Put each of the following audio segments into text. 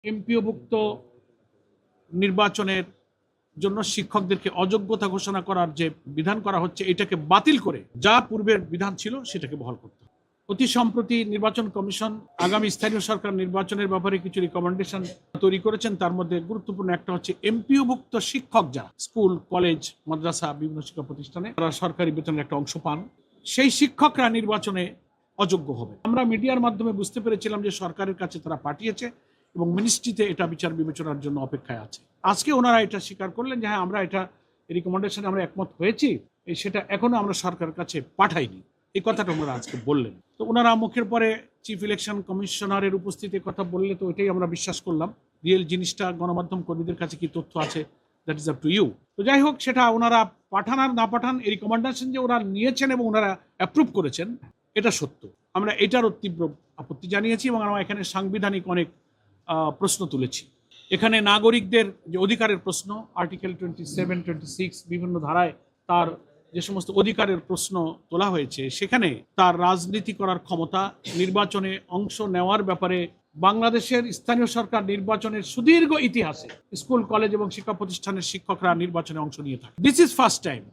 এমপিওভুক্ত নির্বাচনের জন্য শিক্ষকদেরকে অযোগ্যতা ঘোষণা করার যে বিধান করা হচ্ছে এটাকে বাতিল করে যা পূর্বের বিধান ছিল সেটাকে বহাল করতে হবে। অতি সম্প্রতি নির্বাচন কমিশন আগামী স্থানীয় সরকার নির্বাচনের ব্যাপারে কিছু রিকমেন্ডেশন তৈরি করেছেন। তার মধ্যে গুরুত্বপূর্ণ একটা হচ্ছে এমপিওভুক্ত শিক্ষক যারা স্কুল, কলেজ, মাদ্রাসা, বিভিন্ন শিক্ষা প্রতিষ্ঠানে তারা সরকারি বেতনের একটা অংশ পান, সেই শিক্ষকরা নির্বাচনে অযোগ্য হবে। আমরা মিডিয়ার মাধ্যমে বুঝতে পেরেছিলাম যে সরকারের কাছে তারা পাঠিয়েছে এবং মিনিস্ট্রিতে এটা বিচার বিবেচনার জন্য অপেক্ষায় আছে। আজকে ওনারা এটা স্বীকার করলেন যে হ্যাঁ, আমরা এটা রিকমেন্ডেশনে আমরা একমত হয়েছি, সেটা এখনো আমরা সরকারের কাছে পাঠাইনি, এই কথাটা ওনারা আজকে বললেন। তো ওনারা মুখের পরে চিফ ইলেকশন কমিশনারের উপস্থিতিতে কথা বললে তো এটাই আমরা বিশ্বাস করলাম। রিয়েল জিনিসটা গণমাধ্যম কর্মীদের কাছে কি তথ্য আছে, that is up to you. তো যাই হোক, সেটা ওনারা পাঠান আর না পাঠান, এই রিকমেন্ডেশন যে ওরা নিয়েছেন এবং ওনারা অ্যাপ্রুভ করেছেন এটা সত্য। আমরা এটারও তীব্র আপত্তি জানিয়েছি এবং আমরা এখানে সাংবিধানিক অনেক প্রশ্ন তুলেছি। এখানে নাগরিকদের যে অধিকারের প্রশ্ন, আর্টিকেল 27, 26 বিভিন্ন ধারায় তার যে সমস্ত অধিকারের প্রশ্ন তোলা হয়েছে, সেখানে তার রাজনীতি করার ক্ষমতা, নির্বাচনে অংশ নেওয়ার ব্যাপারে বাংলাদেশের স্থানীয় সরকার নির্বাচনের সুদীর্ঘ ইতিহাসে স্কুল, কলেজ এবং শিক্ষা প্রতিষ্ঠানের শিক্ষকরা নির্বাচনে অংশ নিয়ে থাকে। This is first time.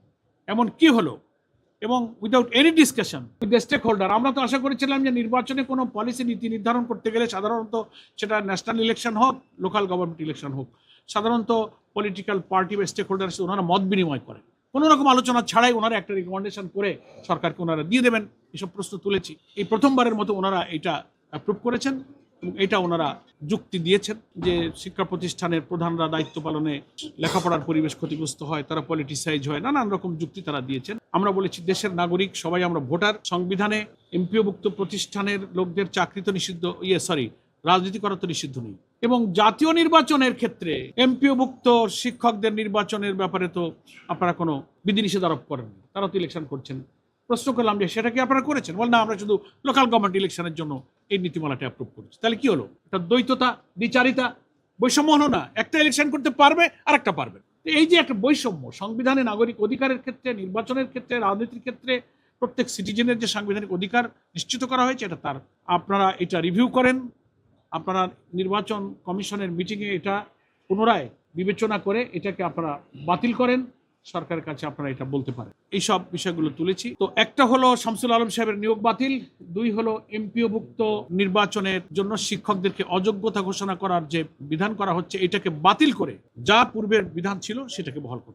এমন কি হলো এবং without any discussion with the stakeholder. আমরা তো আশা করেছিলাম যে নির্বাচনে কোনো পলিসি নীতি নির্ধারণ করতে গেলে সাধারণত সেটা ন্যাশনাল ইলেকশন হোক, লোকাল গভর্নমেন্ট ইলেকশন হোক, সাধারণত পলিটিক্যাল পার্টি বা স্টেক হোল্ডার ওনারা মত বিনিময় করেন, কোনো রকম আলোচনা ছাড়াই ওনারা একটা রিকমেন্ডেশন করে সরকারকে ওনারা দিয়ে দেবেন। এসব প্রশ্ন তুলেছি, এই প্রথমবারের মতো ওনারা এটা অ্যাপ্রুভ করেছেন এবং এটা ওনারা যুক্তি দিয়েছেন যে শিক্ষা প্রতিষ্ঠানের প্রধানরা দায়িত্ব পালনে লেখাপড়ার পরিবেশ ক্ষতিগ্রস্ত হয়, তারা পলিটিসাইজ হয়, নানান রকম যুক্তি তারা দিয়েছেন। আমরা বলেছি দেশের নাগরিক সবাই আমরা ভোটার। সংবিধানে এমপিওভুক্ত প্রতিষ্ঠানের লোকদের চাকরি তো নিষিদ্ধ, রাজনীতি করা তো নিষিদ্ধ নেই। এবং জাতীয় নির্বাচনের ক্ষেত্রে এমপিওভুক্ত শিক্ষকদের নির্বাচনের ব্যাপারে তো আপনারা কোনো বিধিনিষেধ আরোপ করেন, তারা তো ইলেকশন করছেন। প্রশ্ন করলাম যে সেটা কি আপনারা করেছেন? বল না, আমরা শুধু লোকাল গভর্নমেন্ট ইলেকশনের জন্য এই নীতিমালাটা অ্যাপ্রুভ করেছি। তাহলে কি হলো? এটা দ্বৈততা, দ্বিচারিতা, বৈষম্য হলো না? একটা ইলেকশন করতে পারবে আর একটা পারবে। এই যে একটা বৈষম্য সংবিধানে নাগরিক অধিকারের ক্ষেত্রে, নির্বাচনের ক্ষেত্রে, রাজনীতির ক্ষেত্রে প্রত্যেক সিটিজেনের যে সাংবিধানিক অধিকার নিশ্চিত করা হয়েছে, এটা তার আপনারা এটা রিভিউ করেন, আপনারা নির্বাচন কমিশনের মিটিংয়ে এটা পুনরায় বিবেচনা করে এটাকে আপনারা বাতিল করেন, সরকারের কাছে আপনারা এটা বলতে পারেন। এইসব বিষয়গুলো তুলেছি। তো একটা হলো শামসুল আলম সাহেবের নিয়োগ বাতিল, দুই হলো এমপিওভুক্ত নির্বাচনের জন্য শিক্ষকদেরকে অযোগ্যতা ঘোষণা করার যে বিধান করা হচ্ছে এটাকে বাতিল করে যা পূর্বের বিধান ছিল সেটাকে বহাল করতে হবে।